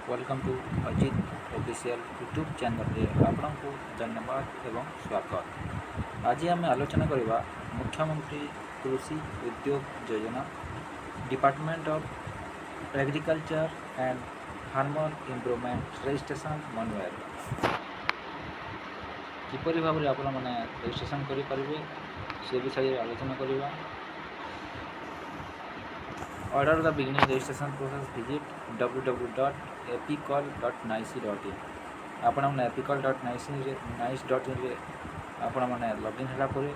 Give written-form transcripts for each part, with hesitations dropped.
Welcome to Ajit official YouTube channel आपको धन्यवाद एवं स्वागत। आज आम आलोचना करवा मुख्यमंत्री कृषि उद्योग योजना department of agriculture and farmer improvement registration manual किपरि भाव में आपण मैंने रजिस्ट्रेशन करेंगे से विषय आलोचना करवा। Order the beginning registration process visit www.epicall.nic.in आपण मैंने epicall.nic.in आपण मैंने लॉगिन होला परे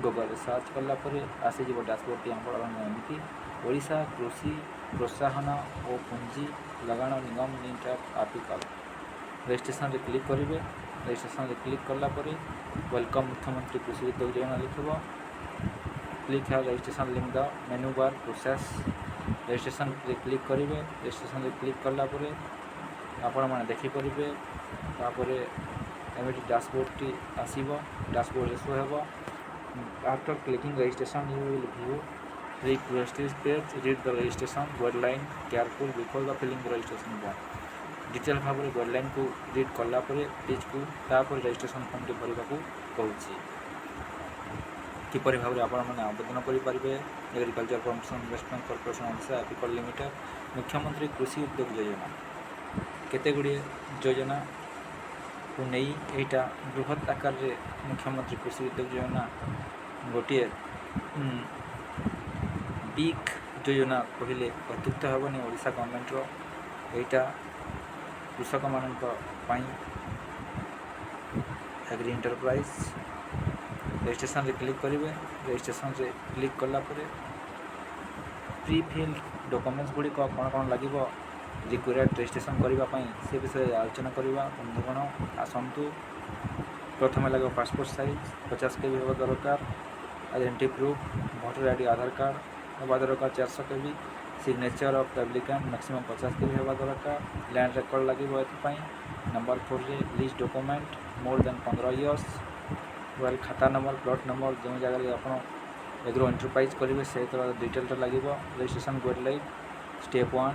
गूगल सर्च कला परे आसी जीव डैशबोर्ड टी आपण एमती ओडिशा कृषि प्रोत्साहन और पूंजी लगाण निगम लिमिटेड एपिकल रजिस्ट्रेशन रे क्लिक करेंगे। रजिस्ट्रेशन रे क्लिक कला परे वेलकम मुख्यमंत्री कृषि उद्योग योजना लिखिबो। क्लिक है registration link the menu bar process registration रे क्लिक करेंगे। रजिस्ट्रेशन रे क्लिक कला परे आपण मैंने देखिपारे तापर एमती डैशबोर्ड टी आसीबो। डैशबोर्ड शो हेबो। After clicking registration you will view request page, read the registration guideline careful before the filling the registration form। Detail भाव में गाइडलाइन को रीड कला पेज को तापर रजिस्ट्रेशन फॉर्म टी भरवा को कहूँ किपरि भाव में आपण मैंने आवेदन करेंगे। Agriculture promotion investment corporation Odisha apical limited मुख्यमंत्री कृषि उद्योग योजना केते गुड़िए योजना को नहीं यहाँ बृहत आकार रे मुख्यमंत्री कृषि उद्योग योजना गोटे बिग योजना कहले अत्युक्त हेनी ओडिशा गवर्नमेंट यहाँ कृषक मान एग्री एंटरप्राइज रजिस्ट्रेशन रे क्लिक करेंगे। रजिस्ट्रेशन रे क्लिक कला प्री फिल्ड डॉक्यूमेंट्स गुड़िक कौन कौन लगे रिक्वायर्ड रजिस्ट्रेशन करने से विषय आलोचना करवा। बंधुगण आसतु प्रथम लगे पासपोर्ट साइज 50 KB होगा दरकार। आइडेंटिटी प्रूफ भोटर आईडी आधार कार्ड होगा दरकार 400 KB। Signature of applicant maximum 50 KB होगा दरकार। लैंड रिकॉर्ड लगे नंबर 4 रे list document more than 15 years well खाता नंबर प्लॉट नंबर जो जगह आप एग्रो एंटरप्राइज करेंगे से डिटेलटा लगे। Registration guideline step 1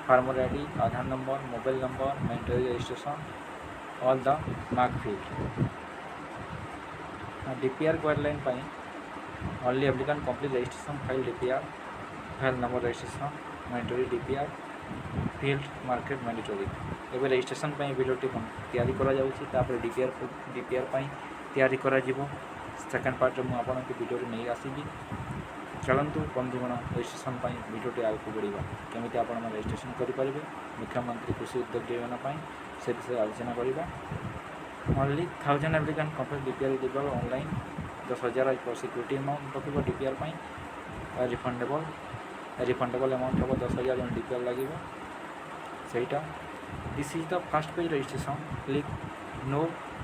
farmer ID Aadhaar number mobile number mandatory registration all the mark field. DPR guideline only applicant complete registration file DPR file number registration mandatory DPR field market mandatory एवं registration वीडियोटी तैयारी करा जाउछि। तापर DPR तैयारी करा जिवो। Second part में आपन के वीडियो नहीं आसीबी। चलतु बंधुगण रजिस्ट्रेशन वीडियोटी आगे बढ़ा केमी आप रजिस्ट्रेशन करेंगे मुख्यमंत्री कृषि उद्योग योजना से विषय आलोचना करवा। ओनली 1000 एप्लिकेंट कंप्लीट डीपीआर देवल ऑनलाइन 10,000 फॉर सिक्योरिटी अमाउंट रखिए डीपीआर रिफंडेबल अमाउंट हम 10,000 जो डीपीआर लगे सहीटा। This is the first page registration click no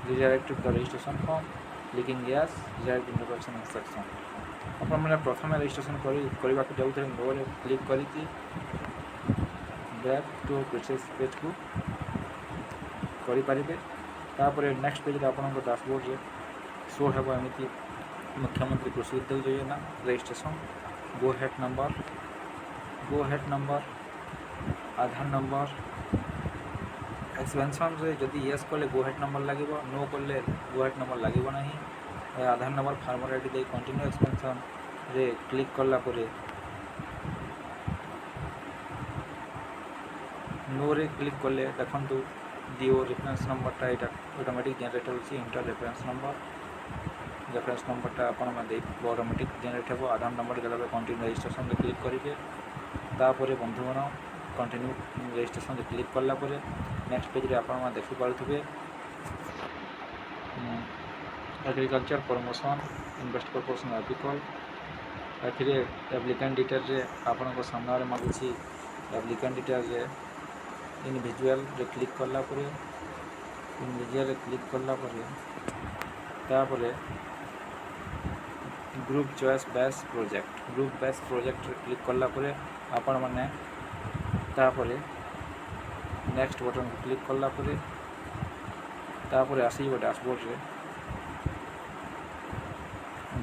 redirect to the registration form clicking yes redirect introduction instruction. आप प्रथम रजिस्ट्रेशन करने को जाऊँ नो क्लिक करके बैक टू प्रोसेस पेज को करेंगे। तापर नेक्स्ट पेज आप डैशबोर्ड रे शो है एमती मुख्यमंत्री कृषि उद्योग योजना registration go head number Aadhaar number expansion रे जदि येस कले गो हेड नंबर लगे नो कले गो हेड नंबर लगे ना। आधार नंबर फार्मर आईडी दे कंटिन्यू एक्सपेंशन रे क्लिक कला परे नो रे क्लिक कले देखंतु दियो रेफरेंस नंबरटा एटा ऑटोमेटिक जनरेट होछि। इंटर रेफरेंस नंबरटा आपण दे ऑटोमेटिक जनरेट हो। आधार नंबर देला कंटिन्यू रजिस्ट्रेशन रे क्लिक करेंगे। तापर बंधुगण कंटिन्यू रजिस्ट्रेशन रे क्लिक कला परे नेक्स्ट पेज रे आपण देखि पारुथबे agriculture promotion invest corporation APICOL आखिरे एप्लिकेंट डिटेल रे आपण को सामने मागुछि। एप्लिकेंट डिटेल रे इंडिविजुअल रे क्लिक कला परे तापरे ग्रुप चॉइस बेस प्रोजेक्ट रे क्लिक कला परे आपण माने तापरे नेक्स्ट बटन क्लिक कला परे तापरे आसीबो डैशबोर्ड रे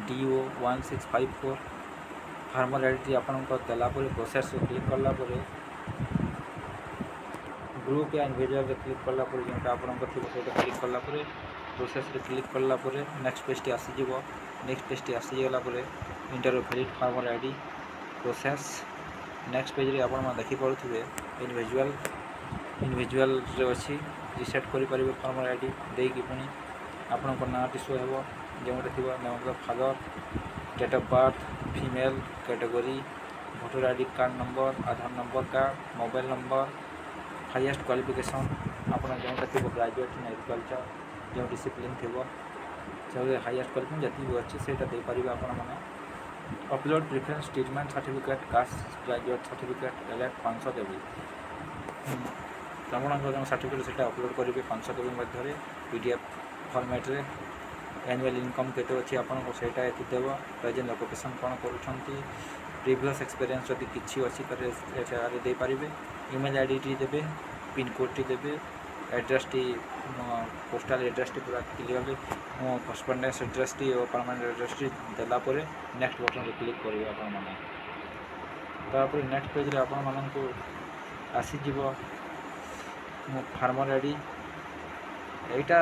DO 1654 फार्मर आईडी आपन को देला परे प्रोसेस क्लिक कला परे ग्रुप या इंडिविजुअल क्लिक कला जो आपंकर थी सही क्लिक कला प्रोसेस क्लिक कला नेक्स्ट पेज आसीज नेक्स्ट पेज आसीगला enter valid farmer ID process next page रे आपण देखिपे इंडिविजुअल अच्छी रिसेट करेंगे फार्मर आईडी देकी पुणी आपण नाटी शो हो जो थी name father date of birth female category voter ID card number Aadhaar number card mobile number highest qualification आप जो थी ग्रेजुएट इन एग्रीकल्चर जो डिसिप्लिन थी से हाईएस्ट क्वालिफिकेशन जी अच्छी से देपारे आपण upload preference treatment certificate caste graduate certificate एलएट 500 देवी आपंकर जो सर्टिफिकेट से अपलोड करेंगे 500 देवी मध्य पीडीएफ फॉर्मेट रे एनुअल इनकम केते अच्छी आपको सेटा ये देव प्रेजेंट ऑक्युपेशन कौन करुँच प्रीवियस एक्सपीरियंस जदि किसी अच्छी दे पारे ईमेल आईडी देवे पिन कोड टी देवे एड्रेस टी पोस्टाल एड्रेस टी पूरा क्लीयरली करस्पॉन्डेंस एड्रेस टी और परमानेंट एड्रेस टी देलापर नेक्स्ट बटन रे क्लिक करेंगे आपपर नेक्स्ट पेज रे आपण मानक आसीज फार्मर आईडी एटा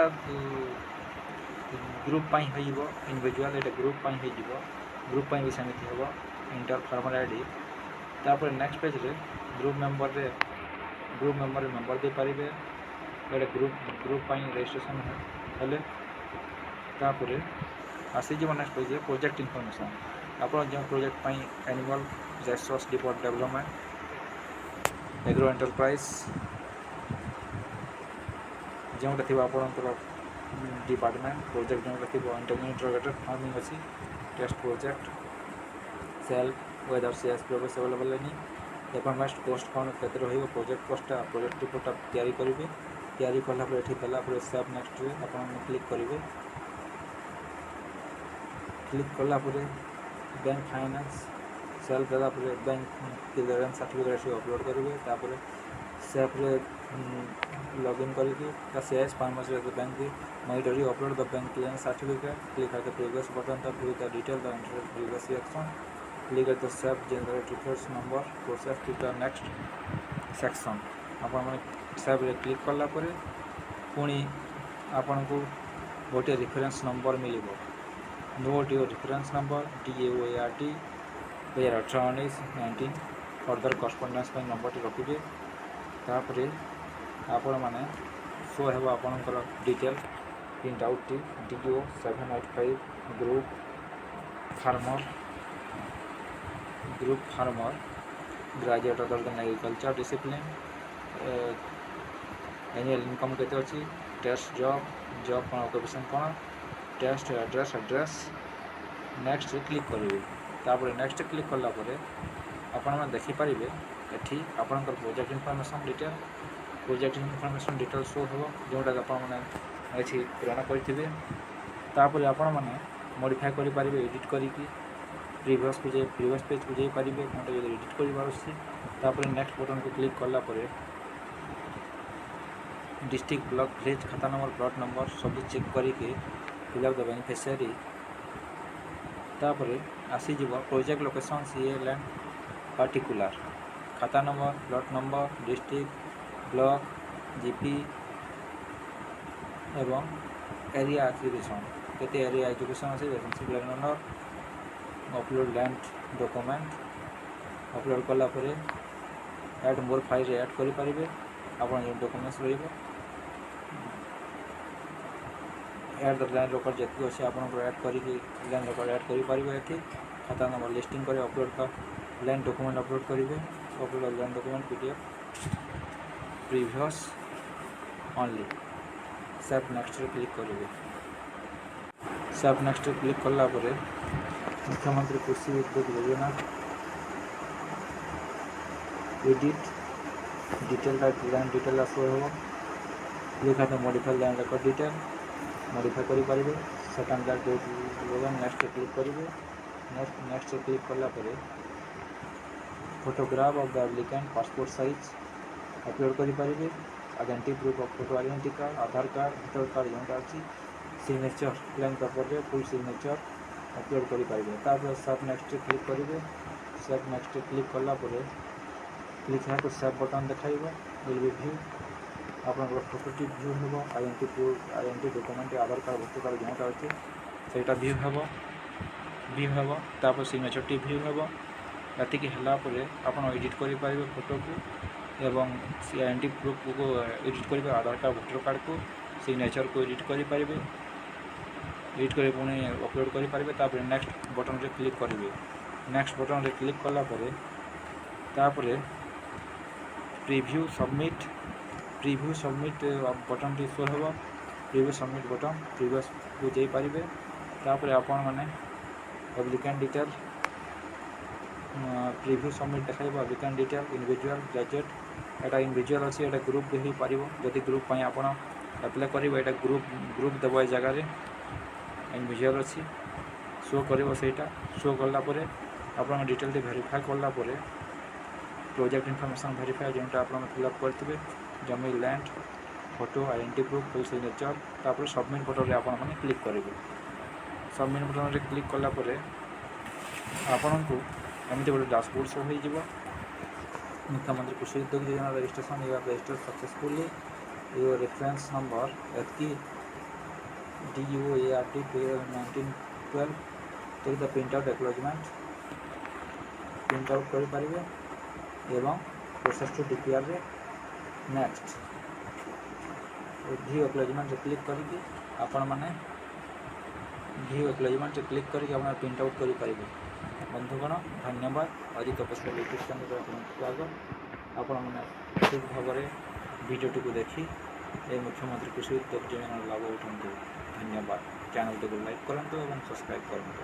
ग्रुप पाई हो इंडिविजुअल एटा ग्रुप पाई हो ग्रुप पाई भी सेमती हम इंटर फार्मर आईडी तापर नेक्स्ट पेज रे ग्रुप मेंबर मेंबर दे पारिबे एटा ग्रुप पाई रजिस्ट्रेशन हेले तापर आसी जो नेक्स्ट पेज प्रोजेक्ट इनफॉरमेशन आप जो प्रोजेक्ट पाई animal resource deport development agro enterprise जो थी आपंकर डिपार्टमेंट प्रोजेक्ट जो थी इंटीग्रेटेड फार्मिंग अच्छी टेस्ट प्रोजेक्ट सेल वेदर सीएस प्रोग्रेस अवेलेबल नहीं रिक्वायरमेंट कॉस्ट कौन के प्रोजेक्ट कॉस्टा प्रोजेक्ट रिपोर्टा तैयारी करेंगे तैयारी कलापर ये देलापर सेव नेक्स्ट रे आप क्लिक करेंगे क्लिक कलापर बैंक फाइनेंस सेल देलापर बैंक क्लियरेंस सर्टिफिकेट अपलोड करेंगे तापर सेव रे लॉगिन करके CS farmers bank monetary upload the bank clearance certificate click at the previous button to view the detail the enter previous section click at the save generate reference number process to the next section आपण save रे click कला परे पुणी आपण को गोटे reference number मिलिबो note your reference number DAOART 2018-19 further correspondence पे नंबर रखिबे तापरे आपण माने शो हेबो आपनकर डिटेल प्रिंट आउट टी DO 785 group farmer graduate other than agriculture discipline annual income केते अच्छी टेस्ट जॉब कौन ऑक्युपेशन कौन टेस्ट एड्रेस नेक्स्ट क्लिक करेंगे तापर नेक्स्ट क्लिक कलापर आपण देखिपारे एटी आपंकर प्रोजेक्ट इनफॉरमेशन डिटेल शो हो जोटा आपड़ी पूरण करेंगे तापर आपण मैंने मॉडिफाई करेंगे एडिट करके प्रीवियस पेज को जापारे कौन जो एडिट कर नेक्स्ट बटन को क्लिक कलापर डिस्ट्रिक्ट ब्लॉक विलेज खाता नंबर प्लॉट नंबर सब चेक करके फिलअप द बेनिफिशियरी तापर आसीज प्रोजेक्ट लोकेशन सीए लैंड पार्टिकुलर खाता number plot number district block GP एवं एरिया एजुकेशन केते एरिया एजुकेशन अच्छे vacancy black number upload land document upload कलापर ऐड मोर फाइल ऐड करेंगे आप डॉक्यूमेंट्स रही ऐड द लैंड रिकॉर्ड जी अच्छे आप ऐड करके लैंड रिकॉर्ड ऐड करेंगे खाता नंबर लिस्टिंग कर अपलोड का लैंड डॉक्यूमेंट अपलोड करेंगे upload land document PDF previous only save next click करेंगे सेव नेक्स्ट क्लिक कलापर मुख्यमंत्री कृषि विद्युत योजना edit detail land detail show हो लिखा था modify land record detail modify करेंगे सेकेंड लैंड नेक्स्ट क्लिक करेंगे नेक्स्ट क्लिक कलापर photograph of the applicant passport size upload करेंगे identity proof of photo identity card Aadhaar card voter card जोटा अच्छी signature plain paper full signature upload करेंगे save next click करेंगे save next click कलापर click है तो save button देखा will be view ଆପଣଙ୍କର ଫଟୋଟି ଭ୍ୟୁ ହେବ, ଆଇଡେଣ୍ଟି ଡକୁମେଣ୍ଟ ଆଧାର କାର୍ଡ଼ ଭୋଟର କାର୍ଡ଼ ଯେଉଁଟା ଅଛି ସେଇଟା ଭ୍ୟୁ ହେବ। ତାପରେ ସିଗ୍ନେଚର୍ଟି ଭ୍ୟୁ ହେବ। ଏତିକି ହେଲା ପରେ ଆପଣ ଏଡ଼ିଟ୍ କରିପାରିବେ ଫଟୋକୁ ଏବଂ ସେ ଆଇଡେଣ୍ଟି ପ୍ରୁଫ୍କୁ ଏଡ଼ିଟ୍ କରିବେ, ଆଧାର କାର୍ଡ଼ ଭୋଟର କାର୍ଡ଼କୁ ସିଗ୍ନେଚର୍କୁ ଏଡ଼ିଟ୍ କରିପାରିବେ। ଏଡ଼ିଟ୍ କରି ପୁଣି ଅପଲୋଡ଼ କରିପାରିବେ। ତାପରେ ନେକ୍ସଟ ବଟନରେ କ୍ଲିକ୍ କରିବେ। ନେକ୍ସଟ ବଟନରେ କ୍ଲିକ୍ କଲା ପରେ ତାପରେ ପ୍ରିଭ୍ୟୁ ସବମିଟ୍ ବଟନଟି ଶୋ ହେବ। ପ୍ରିଭ୍ୟୁ ସବମିଟ୍ ବଟନ୍ ପ୍ରିଭିୟସ୍କୁ ଯାଇପାରିବେ। ତାପରେ ଆପଣମାନେ ଆପ୍ଲିକାଣ୍ଟ ଡିଟେଲ୍ ପ୍ରିଭ୍ୟୁ ସବମିଟ୍ ଦେଖାଇବ। ଆପ୍ଲିକାଣ୍ଟ ଡିଟେଲ୍ ଇଣ୍ଡିଭିଜୁଆଲ୍ ଗ୍ରାଜୁଏଟ୍, ଏଇଟା ଇଣ୍ଡିଭିଜୁଆଲ୍ ଅଛି, ଏଇଟା ଗ୍ରୁପ୍ ବି ହେଇପାରିବ। ଯଦି ଗ୍ରୁପ୍ ପାଇଁ ଆପଣ ଆପ୍ଲାଏ କରିବେ ଏଇଟା ଗ୍ରୁପ୍ ଦେବ। ଏ ଜାଗାରେ ଇଣ୍ଡିଭିଜୁଆଲ୍ ଅଛି, ଶୋ କରିବ। ସେଇଟା ଶୋ କଲା ପରେ ଆପଣଙ୍କ ଡିଟେଲ୍ଟି ଭେରିଫାଏ କଲା ପରେ ପ୍ରୋଜେକ୍ଟ ଇନଫର୍ମେସନ୍ ଭେରିଫାଏ ଯେଉଁଟା ଆପଣ ଫିଲ୍ଅପ୍ କରିଥିବେ, ଜମି ଲ୍ୟାଣ୍ଡ, ଫଟୋ, ଆଇଡେଣ୍ଟି ପ୍ରୁଫ୍, ଫୁଲ୍ ସିଗ୍ନେଚର୍। ତାପରେ ସବମିଟ୍ ବଟନରେ ଆପଣମାନେ କ୍ଲିକ୍ କରିବେ। ସବମିଟ୍ ବଟନରେ କ୍ଲିକ୍ କଲା ପରେ ଆପଣଙ୍କୁ ଏମିତି ଗୋଟେ ଡାସବୋର୍ଡ଼ ଶୋ ହୋଇଯିବ। ମୁଖ୍ୟମନ୍ତ୍ରୀ କୃଷି ଉଦ୍ୟୋଗ ଯୋଜନା registration you are registered successfully, your reference number ଏତିକି DUARD 1912 take the print out acknowledgement print out କରିପାରିବେ ଏବଂ ପ୍ରୋସେସ୍ ଟୁ DPRରେ ନେକ୍ସଟ ଭ୍ୟୁ ଆକ୍ନୋଲେଜମେଣ୍ଟରେ କ୍ଲିକ୍ କରିକି ଆପଣମାନେ ଆପଣ ପ୍ରିଣ୍ଟ ଆଉଟ୍ କରିପାରିବେ। ବନ୍ଧୁଗଣ ଧନ୍ୟବାଦ। ଆଜି ତପସ୍ୟା ୟୁଟ୍ୟୁବ୍ ଚ୍ୟାନେଲରେ ଆପଣଙ୍କୁ ସ୍ୱାଗତ। ଆପଣମାନେ ଠିକ୍ ଭାବରେ ଭିଡ଼ିଓଟିକୁ ଦେଖି ଏ ମୁଖ୍ୟମନ୍ତ୍ରୀ କୃଷି ଉଦ୍ୟୋଗ ଯୋଜନାର ଲାଭ ଉଠାନ୍ତୁ। ଧନ୍ୟବାଦ। ଚ୍ୟାନେଲଟିକୁ ଲାଇକ୍ କରନ୍ତୁ ଏବଂ ସବସ୍କ୍ରାଇବ୍ କରନ୍ତୁ।